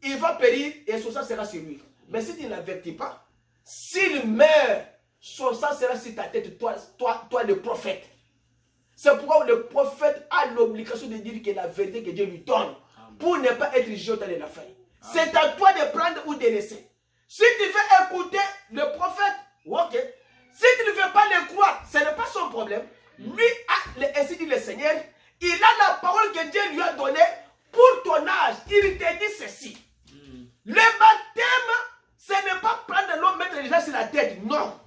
il va périr et son sang sera sur lui. Mais si tu ne l'avertis pas, s'il meurt, son sang sera sur ta tête, toi le prophète. C'est pourquoi le prophète a l'obligation de dire que la vérité que Dieu lui donne pour ne pas être jugé au temps de la fin. C'est à toi de prendre ou de laisser. Si tu veux écouter le prophète, ok. Si tu ne veux pas le croire, ce n'est pas son problème. Lui, ainsi dit le Seigneur, il a la parole que Dieu lui a donnée pour ton âge. Il te dit ceci. Le baptême, ce n'est pas prendre l'eau, mettre les gens sur la tête. Non.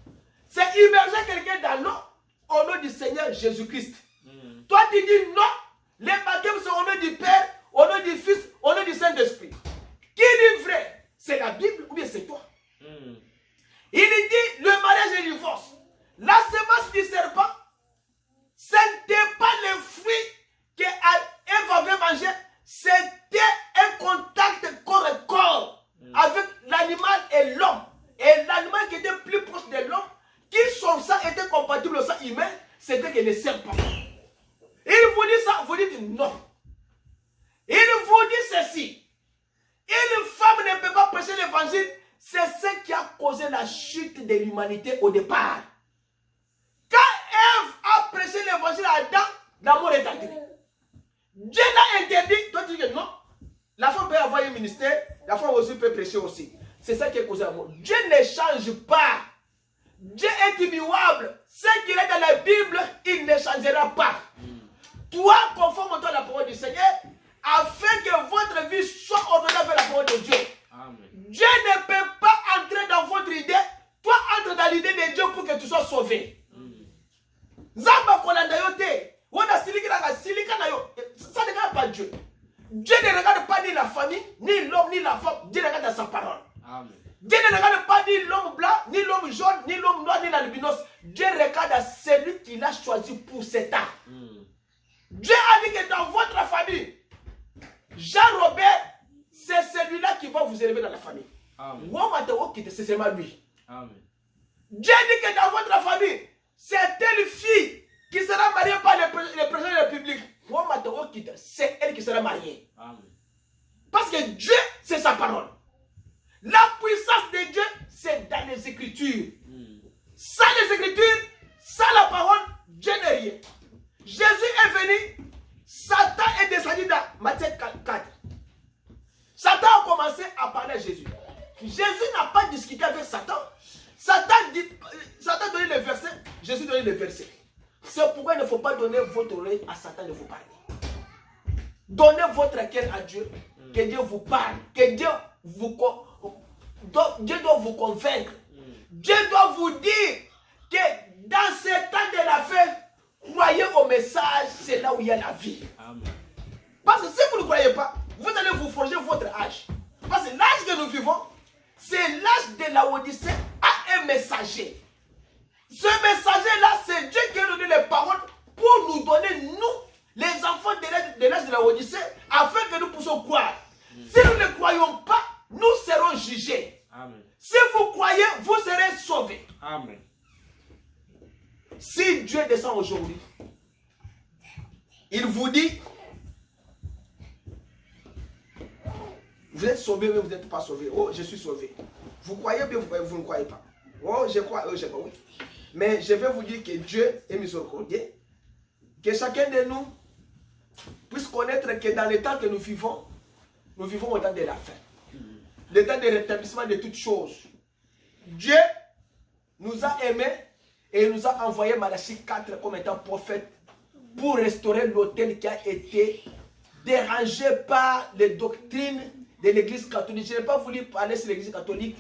C'est immerger quelqu'un dans l'eau au nom du Seigneur Jésus-Christ. Toi, tu dis non. Le baptême, c'est au nom du Père, au nom du Fils, au nom du Saint-Esprit. Qui dit vrai? C'est la Bible ou bien c'est toi? Il dit le mariage et le divorce. La semence du serpent, ce n'était pas le fruit qu'Ève avait mangé, c'était un contact corps à corps avec l'animal et l'homme. Et l'animal qui était plus proche de l'homme, qui son sang était compatible au sang humain, c'était que le serpent. Il vous dit ça, vous dites non. Il vous dit ceci. Une femme ne peut pas prêcher l'évangile. C'est ce qui a causé la chute de l'humanité au départ. Quand Ève a prêché l'évangile à Adam, l'amour est entré. Dieu l'a interdit. Toi tu dis que non. La femme peut avoir un ministère, la femme aussi peut prêcher aussi. C'est ça qui a causé l'amour. Dieu ne change pas. Dieu est immuable. Ce qu'il est dans la Bible, il ne changera pas. Toi, conforme-toi à la parole du Seigneur, afin que votre vie soit ordonnée avec la parole de Dieu. Amen. Dieu ne peut pas entrer dans votre idée. Toi, entre dans l'idée de Dieu pour que tu sois sauvé. Zamba kolanda yote. Ça ne regarde pas Dieu. Dieu ne regarde pas ni la famille, ni l'homme, ni la femme. Dieu regarde dans sa parole. Amen. Dieu ne regarde pas ni l'homme blanc, ni l'homme jaune, ni l'homme noir, ni l'albinos. Dieu regarde à celui qu'il a choisi pour cet art. Dieu a dit que dans votre famille, Jean-Robert, c'est celui-là qui va vous élever dans la famille. C'est seulement lui. Amen. Dieu dit que dans votre famille, c'est telle fille qui sera mariée par le président de la République. C'est elle qui sera mariée. Amen. Parce que Dieu, c'est sa parole. La puissance de Dieu, c'est dans les Écritures. Sans les Écritures, sans la parole, Dieu n'est rien. Jésus est venu, Satan est descendu dans Matthieu 4. Satan a commencé à parler à Jésus. Jésus n'a pas discuté avec Satan. Satan donnait le verset, Jésus donnait le verset. C'est pourquoi il ne faut pas donner votre oreille à Satan de vous parler. Donnez votre cœur à Dieu, que Dieu vous parle, que Dieu doit vous convaincre. Dieu doit vous dire que dans ce temps de la fin, croyez au message, c'est là où il y a la vie. Amen. Parce que si vous ne croyez pas, vous allez vous forger votre âge. Parce que l'âge que nous vivons, c'est l'âge de la Odyssée à un messager. Ce messager-là, c'est Dieu qui a donné les paroles pour nous donner, nous, les enfants de l'âge de la Odyssée, afin que nous puissions croire. Si nous ne croyons pas, nous serons jugés. Amen. Si vous croyez, vous serez sauvés. Amen. Si Dieu descend aujourd'hui, il vous dit, vous êtes sauvé, mais vous n'êtes pas sauvé. Oh, je suis sauvé. Vous croyez bien, vous ne croyez pas. Oh, je crois, oui. Mais je vais vous dire que Dieu est miséricordieux. Que chacun de nous puisse connaître que dans le temps que nous vivons au temps de la fin. Le temps de rétablissement de toutes choses. Dieu nous a aimés et il nous a envoyé Malachie 4 comme étant prophète pour restaurer l'autel qui a été dérangé par les doctrines de l'église catholique. Je n'ai pas voulu parler sur l'église catholique.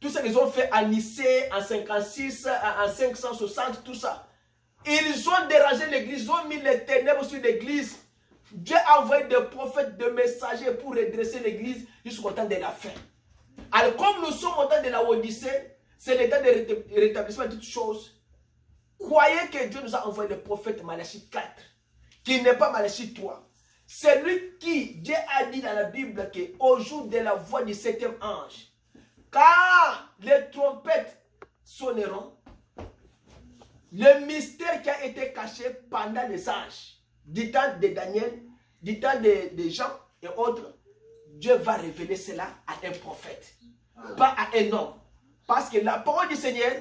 Tout ce qu'ils ont fait à Nicée, en 56, en 560, tout ça. Ils ont dérangé l'église, ils ont mis les ténèbres sur l'église. Dieu a envoyé des prophètes, des messagers pour redresser l'église jusqu'au temps de la fin. Alors comme nous sommes au temps de la Odyssée, c'est le temps de rétablissement de toutes choses. Croyez que Dieu nous a envoyé le prophète Malachie 4, qui n'est pas Malachie 3. C'est lui qui, Dieu a dit dans la Bible qu'au jour de la voix du 7e ange, quand les trompettes sonneront, le mystère qui a été caché pendant les âges, du temps de Daniel, du temps de Jean et autres, Dieu va révéler cela à un prophète, pas à un homme. Parce que la parole du Seigneur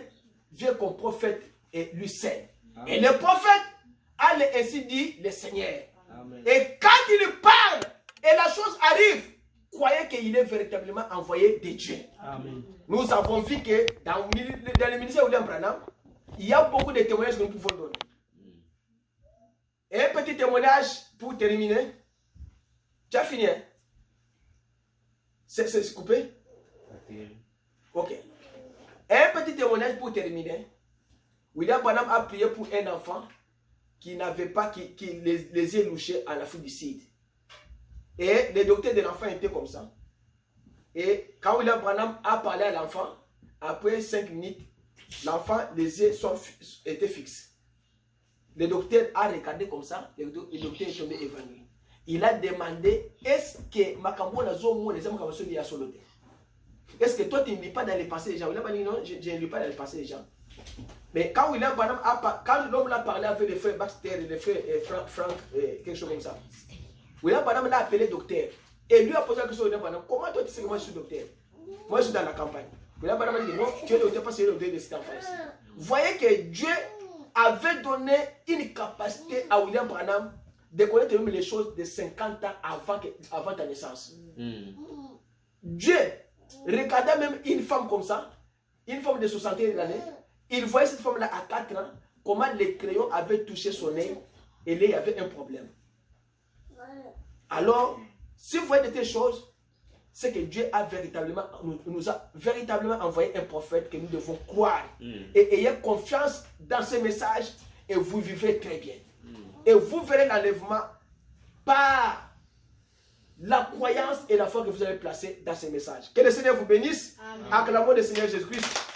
vient comme prophète et lui seul. Et le prophète a ainsi dit le Seigneur. Amen. Et quand il parle et la chose arrive, croyez qu'il est véritablement envoyé de Dieu. Amen. Nous avons vu que dans le ministère de William Branham, il y a beaucoup de témoignages que nous pouvons donner. Et un petit témoignage pour terminer. Tu as fini, hein? C'est coupé? Ok. Un petit témoignage pour terminer. William Branham a prié pour un enfant qui n'avait pas, qui les yeux louchés à l'Afrique du Sud. Et le docteur de l'enfant était comme ça. Et quand William Branham a parlé à l'enfant, après 5 minutes, l'enfant, les yeux étaient fixes. Le docteur a regardé comme ça, le docteur est tombé évanoui. Il a demandé, est-ce que Makambo Nazo les hommes qui sont soloté? Est-ce que toi tu ne lis pas dans les pensées des gens? William a dit non, je ne lis pas dans les pensées des gens. Mais quand William Branham quand l'homme a parlé avec les frères Baxter et les frères Frank, quelque chose comme ça, William Branham l'a appelé docteur. Et lui a posé la question à William Branham, comment toi tu sais que moi je suis docteur? Moi je suis dans la campagne. William Branham a dit non, tu es docteur parce que tu es docteur de cette enfance. Vous voyez que Dieu avait donné une capacité à William Branham de connaître même les choses de 50 ans avant ta naissance. Dieu regardait même une femme comme ça, une femme de 61 années, il voyait cette femme-là à 4 ans, comment les crayons avaient touché son œil, et là il y avait un problème. Alors, si vous voyez de telles choses, c'est que Dieu a nous a véritablement envoyé un prophète que nous devons croire. Et ayez confiance dans ce message et vous vivez très bien. Et vous verrez l'enlèvement par la croyance et la foi que vous avez placée dans ce message. Que le Seigneur vous bénisse. Acclamons le Seigneur Jésus-Christ.